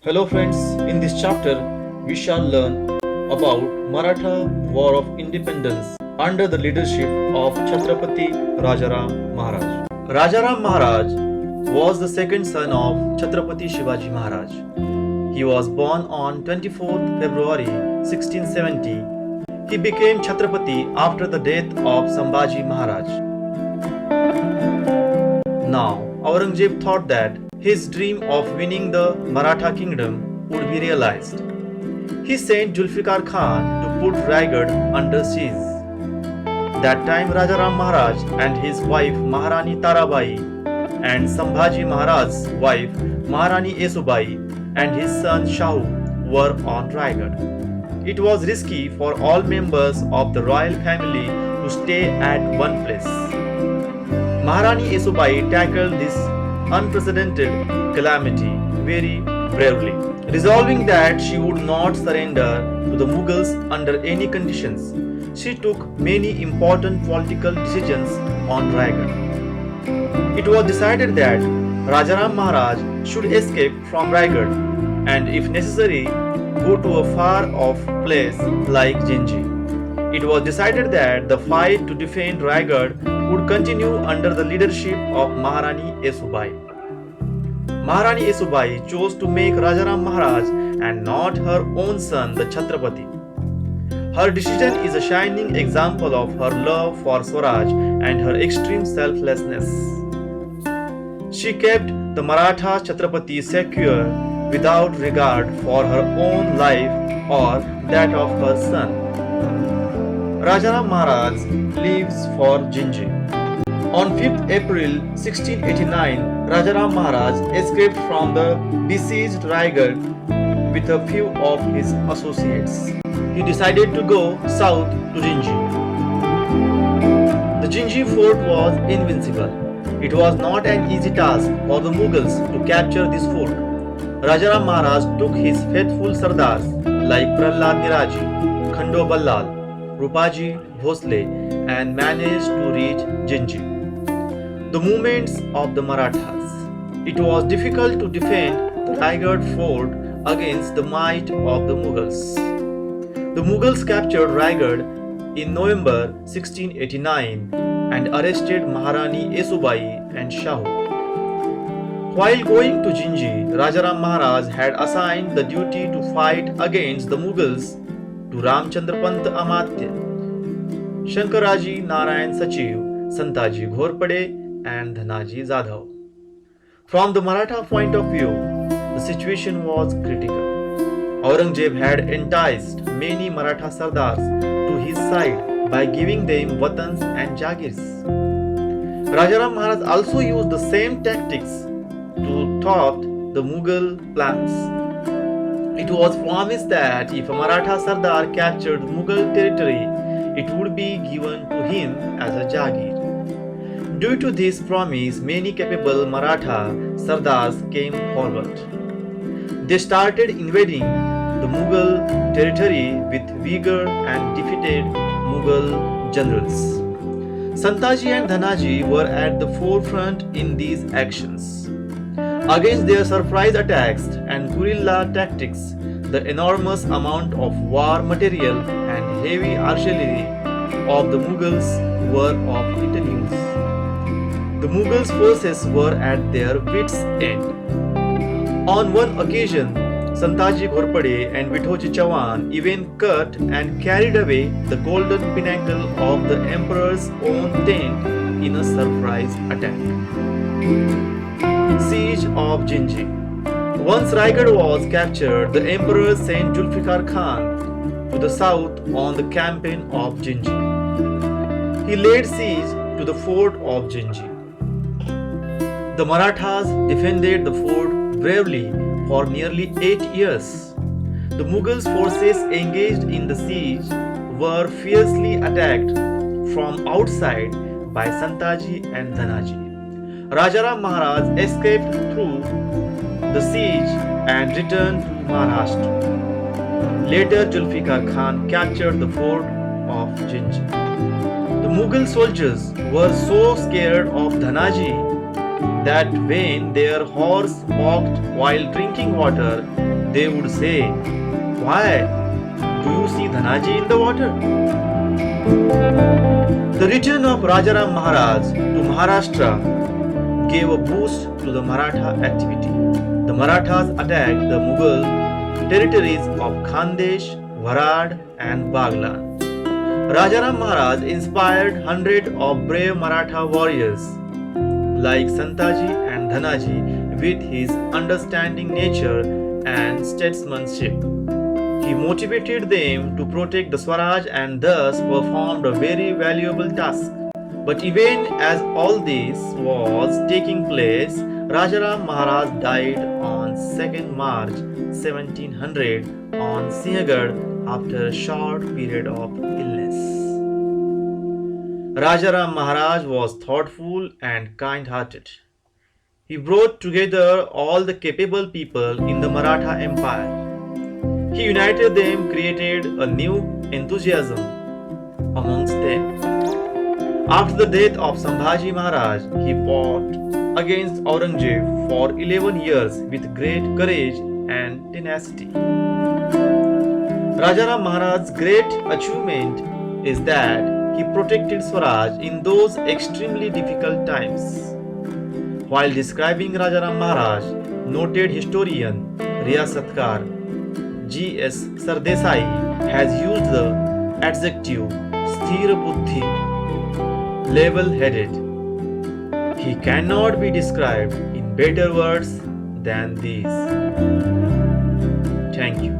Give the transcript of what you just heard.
Hello friends, in this chapter we shall learn about Maratha War of Independence under the leadership of Chhatrapati Rajaram Maharaj. Rajaram Maharaj was the second son of Chhatrapati Shivaji Maharaj. He was born on 24th February 1670. He became Chhatrapati after the death of Sambhaji Maharaj. Now, Aurangzeb thought that his dream of winning the Maratha kingdom would be realized. He sent Julfikar Khan to put Raigad under siege. That time Rajaram Maharaj and his wife Maharani Tarabai and Sambhaji Maharaj's wife Maharani Esubai and his son Shahu were on Raigad. It was risky for all members of the royal family to stay at one place. Maharani Esubai tackled this unprecedented calamity very bravely, resolving that she would not surrender to the Mughals under any conditions. She took many important political decisions on Raigad. It was decided that Rajaram Maharaj should escape from Raigad and, if necessary, go to a far-off place like Jinji. It was decided that the fight to defend Raigad would continue under the leadership of Maharani Esubai. Maharani Esubai chose to make Rajaram Maharaj and not her own son the Chhatrapati. Her decision is a shining example of her love for Swaraj and her extreme selflessness. She kept the Maratha Chhatrapati secure without regard for her own life or that of her son. Rajaram Maharaj leaves for Jinji. On 5th April 1689, Rajaram Maharaj escaped from the besieged Raigad with a few of his associates. He decided to go south to Jinji. The Jinji fort was invincible. It was not an easy task for the Mughals to capture this fort. Rajaram Maharaj took his faithful Sardars like Prahlad Niraji, Khando Ballal, Rupaji Bhosle and managed to reach Jinji. The movements of the Marathas. It was difficult to defend the Raigad fort against the might of the Mughals. The Mughals captured Raigad in November 1689 and arrested Maharani Esubai and Shahu. While going to Jinji, Rajaram Maharaj had assigned the duty to fight against the Mughals to Ramchandra Pant Amatya, Shankaraji Narayan Sachiv, Santaji Ghorpade and Dhanaji Jadhav. From the Maratha point of view, the situation was critical. Aurangzeb had enticed many Maratha Sardars to his side by giving them watans and jagirs. Rajaram Maharaj also used the same tactics to thwart the Mughal plans. It was promised that if a Maratha Sardar captured Mughal territory, it would be given to him as a jagir. Due to this promise, many capable Maratha Sardars came forward. They started invading the Mughal territory with vigor and defeated Mughal generals. Santaji and Dhanaji were at the forefront in these actions. Against their surprise attacks and guerrilla tactics, the enormous amount of war material and heavy artillery of the Mughals were of little use. The Mughals' forces were at their wits' end. On one occasion, Santaji Ghorpade and Vithoji Chauhan even cut and carried away the golden pinnacle of the emperor's own tent in a surprise attack. Siege of Jinji. Once Raigad was captured, the emperor sent Julfikar Khan to the south on the campaign of Jinji. He laid siege to the fort of Jinji. The Marathas defended the fort bravely for nearly 8 years. The Mughals' forces engaged in the siege were fiercely attacked from outside by Santaji and Dhanaji. Rajaram Maharaj escaped through the siege and returned to Maharashtra. Later, Julfikar Khan captured the fort of Jinji. The Mughal soldiers were so scared of Dhanaji that when their horse balked while drinking water, they would say, "Why? Do you see Dhanaji in the water?" The return of Rajaram Maharaj to Maharashtra gave a boost to the Maratha activity. The Marathas attacked the Mughal territories of Khandesh, Varad, and Baglan. Rajaram Maharaj inspired hundreds of brave Maratha warriors like Santaji and Dhanaji with his understanding nature and statesmanship. He motivated them to protect the Swaraj and thus performed a very valuable task. But even as all this was taking place, Rajaram Maharaj died on 2nd March 1700 on Sinhgarh after a short period of illness. Rajaram Maharaj was thoughtful and kind hearted. He brought together all the capable people in the Maratha Empire. He united them, created a new enthusiasm amongst them. After the death of Sambhaji Maharaj, he fought against Aurangzeb for 11 years with great courage and tenacity. Rajaram Maharaj's great achievement is that he protected Swaraj in those extremely difficult times. While describing Rajaram Maharaj, noted historian Riyasatkar G.S. Sardesai has used the adjective Sthir Buddhi, level-headed. He cannot be described in better words than these. Thank you.